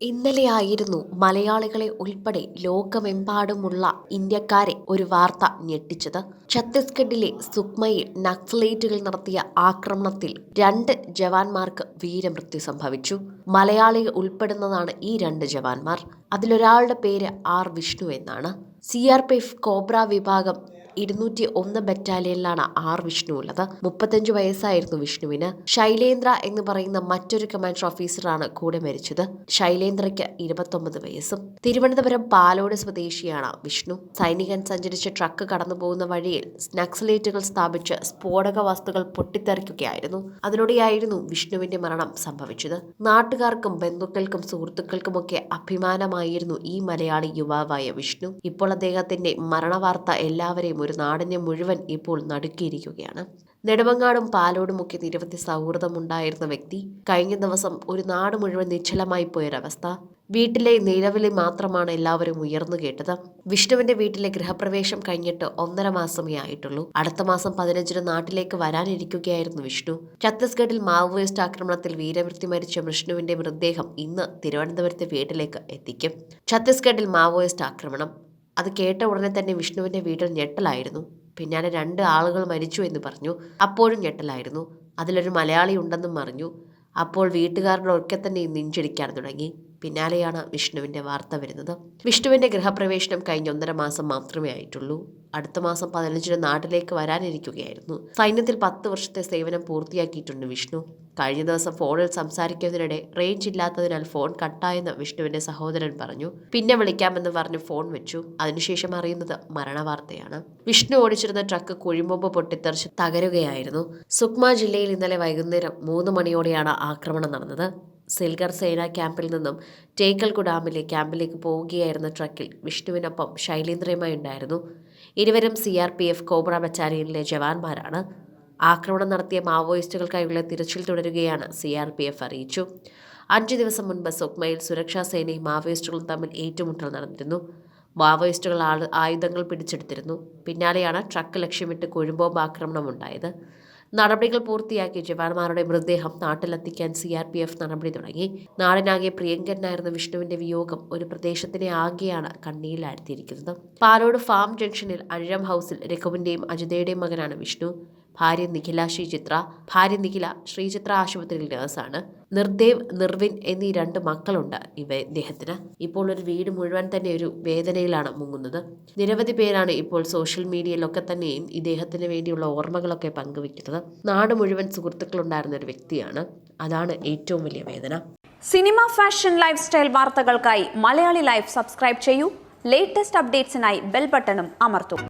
ഇന്നലെയായിരുന്നു മലയാളികളെ ഉൾപ്പെടെ ലോകമെമ്പാടുമുള്ള ഇന്ത്യക്കാരെ ഒരു വാർത്ത ഞെട്ടിച്ചത്. ഛത്തീസ്ഗഡിലെ സുക്മയിൽ നക്സലൈറ്റുകൾ നടത്തിയ ആക്രമണത്തിൽ 2 ജവാന്മാർക്ക് വീരമൃത്യു സംഭവിച്ചു. മലയാളികൾ ഉൾപ്പെടുന്നതാണ് ഈ 2 ജവാന്മാർ. അതിലൊരാളുടെ പേര് ആർ വിഷ്ണു എന്നാണ്. CRPF കോബ്ര വിഭാഗം 201 ബറ്റാലിയനിലാണ് ആർ വിഷ്ണു ഉള്ളത്. 35 വയസ്സായിരുന്നു വിഷ്ണുവിന്. ശൈലേന്ദ്ര എന്ന് പറയുന്ന മറ്റൊരു കമാൻഡർ ഓഫീസറാണ് കൂടെ മരിച്ചത്. ശൈലേന്ദ്രയ്ക്ക് 29 വയസ്സും. തിരുവനന്തപുരം പാലോട് സ്വദേശിയാണ് വിഷ്ണു. സൈനികൻ സഞ്ചരിച്ച ട്രക്ക് കടന്നുപോകുന്ന വഴിയിൽ നക്സലേറ്റുകൾ സ്ഥാപിച്ച് സ്ഫോടക വസ്തുക്കൾ പൊട്ടിത്തെറിക്കുകയായിരുന്നു. അതിലൂടെയായിരുന്നു വിഷ്ണുവിന്റെ മരണം സംഭവിച്ചത്. നാട്ടുകാർക്കും ബന്ധുക്കൾക്കും സുഹൃത്തുക്കൾക്കുമൊക്കെ അഭിമാനമായിരുന്നു ഈ മലയാളി യുവാവായ വിഷ്ണു. ഇപ്പോൾ അദ്ദേഹത്തിന്റെ മരണവാർത്ത എല്ലാവരെയും ഒരു നാടിനെ മുഴുവൻ ഇപ്പോൾ നടുക്കിയിരിക്കുകയാണ്. നെടുമങ്ങാടും പാലോടുമൊക്കെ നിരവധി സൗഹൃദമുണ്ടായിരുന്ന വ്യക്തി കഴിഞ്ഞ ദിവസം ഒരു നാട് മുഴുവൻ നിശ്ചലമായി പോയൊരവസ്ഥ. വീട്ടിലെ നിലവിളി മാത്രമാണ് എല്ലാവരും ഉയർന്നു കേട്ടത്. വിഷ്ണുവിന്റെ വീട്ടിലെ ഗൃഹപ്രവേശം കഴിഞ്ഞിട്ട് 1.5 മാസമേ ആയിട്ടുള്ളൂ. അടുത്ത മാസം 15-ന് നാട്ടിലേക്ക് വരാനിരിക്കുകയായിരുന്നു വിഷ്ണു. ഛത്തീസ്ഗഡിൽ മാവോയിസ്റ്റ് ആക്രമണത്തിൽ വീരമൃത്യു മരിച്ച വിഷ്ണുവിന്റെ മൃതദേഹം ഇന്ന് തിരുവനന്തപുരത്തെ വീട്ടിലേക്ക് എത്തിക്കും. ഛത്തീസ്ഗഡിൽ മാവോയിസ്റ്റ് ആക്രമണം അത് കേട്ട ഉടനെ തന്നെ വിഷ്ണുവിന്റെ വീട്ടിൽ ഞെട്ടലായിരുന്നു. പിന്നാലെ 2 ആളുകൾ മരിച്ചു എന്ന് പറഞ്ഞു. അപ്പോഴും ഞെട്ടലായിരുന്നു. അതിലൊരു മലയാളി ഉണ്ടെന്നും അറിഞ്ഞു. അപ്പോൾ വീട്ടുകാരുടെ ഒക്കെ തന്നെ നെഞ്ചിടിക്കാൻ തുടങ്ങി. പിന്നാലെയാണ് വിഷ്ണുവിന്റെ വാർത്ത വരുന്നത്. വിഷ്ണുവിന്റെ ഗൃഹപ്രവേശനം കഴിഞ്ഞ 1.5 മാസം മാത്രമേ ആയിട്ടുള്ളൂ. അടുത്ത മാസം 15-ന് നാട്ടിലേക്ക് വരാനിരിക്കുകയായിരുന്നു. സൈന്യത്തിൽ 10 വർഷത്തെ സേവനം പൂർത്തിയാക്കിയിട്ടുണ്ട് വിഷ്ണു. കഴിഞ്ഞ ദിവസം ഫോണിൽ സംസാരിക്കുന്നതിനിടെ റേഞ്ച് ഇല്ലാത്തതിനാൽ ഫോൺ കട്ടായെന്ന് വിഷ്ണുവിന്റെ സഹോദരൻ പറഞ്ഞു. പിന്നെ വിളിക്കാമെന്ന് പറഞ്ഞ് ഫോൺ വെച്ചു. അതിനുശേഷം അറിയുന്നത് മരണവാർത്തയാണ്. വിഷ്ണു ഓടിച്ചിരുന്ന ട്രക്ക് കുഴിമുമ്പ് പൊട്ടിത്തെറിച്ച് തകരുകയായിരുന്നു. സുക്മ ജില്ലയിൽ ഇന്നലെ വൈകുന്നേരം 3 മണിയോടെയാണ് ആക്രമണം നടന്നത്. സിൽഗർ സേന ക്യാമ്പിൽ നിന്നും ടേക്കൽഗു ഡാമിലെ ക്യാമ്പിലേക്ക് പോവുകയായിരുന്ന ട്രക്കിൽ വിഷ്ണുവിനൊപ്പം ശൈലേന്ദ്രയുമായി ഉണ്ടായിരുന്നു. ഇരുവരും CRPF കോബ്ര ബറ്റാലിയനിലെ ജവാന്മാരാണ്. ആക്രമണം നടത്തിയ മാവോയിസ്റ്റുകൾക്കായുള്ള തിരച്ചിൽ തുടരുകയാണ് CRPF അറിയിച്ചു. 5 ദിവസം മുൻപ് സുക്മയിൽ സുരക്ഷാ സേനയും മാവോയിസ്റ്റുകളും തമ്മിൽ ഏറ്റുമുട്ടൽ നടന്നിരുന്നു. മാവോയിസ്റ്റുകൾ ആയുധങ്ങൾ പിടിച്ചെടുത്തിരുന്നു. പിന്നാലെയാണ് ട്രക്ക് ലക്ഷ്യമിട്ട് കുഴിബോംബ് ആക്രമണം ഉണ്ടായത്. നടപടികൾ പൂർത്തിയാക്കി ജവാന്മാരുടെ മൃതദേഹം നാട്ടിലെത്തിക്കാൻ CRPF നടപടി തുടങ്ങി. നാടിനാകെ പ്രിയങ്കരനായിരുന്ന വിഷ്ണുവിന്റെ വിയോഗം ഒരു പ്രദേശത്തിനെ ആകെയാണ് കണ്ണീരിലാഴ്ത്തിയിരിക്കുന്നത്. പാലോട് ഫാം ജംഗ്ഷനിൽ അഴിരം ഹൗസിൽ രഘുവിന്റെയും അജിതയുടെയും മകനാണ് വിഷ്ണു. ഭാര്യ നിഖില ശ്രീചിത്ര ആശുപത്രിയിൽ നഴ്സാണ്. നിർദേവ്, നിർവിൻ എന്നീ 2 മക്കളുണ്ട് ഇദ്ദേഹത്തിന്. ഇപ്പോൾ ഒരു വീട് മുഴുവൻ തന്നെ ഒരു വേദനയിലാണ് മുങ്ങുന്നത്. നിരവധി പേരാണ് ഇപ്പോൾ സോഷ്യൽ മീഡിയയിലൊക്കെ തന്നെയും ഇദ്ദേഹത്തിന് വേണ്ടിയുള്ള ഓർമ്മകളൊക്കെ പങ്കുവെക്കുന്നത്. നാട് മുഴുവൻ സുഹൃത്തുക്കളുണ്ടായിരുന്ന ഒരു വ്യക്തിയാണ്. അതാണ് ഏറ്റവും വലിയ വേദന. സിനിമ, ഫാഷൻ, ലൈഫ് സ്റ്റൈൽ വാർത്തകൾക്കായി മലയാളി ലൈഫ് സബ്സ്ക്രൈബ് ചെയ്യൂ. ലേറ്റസ്റ്റ് അപ്ഡേറ്റ്സിനായി ബെൽ ബട്ടണും അമർത്തൂ.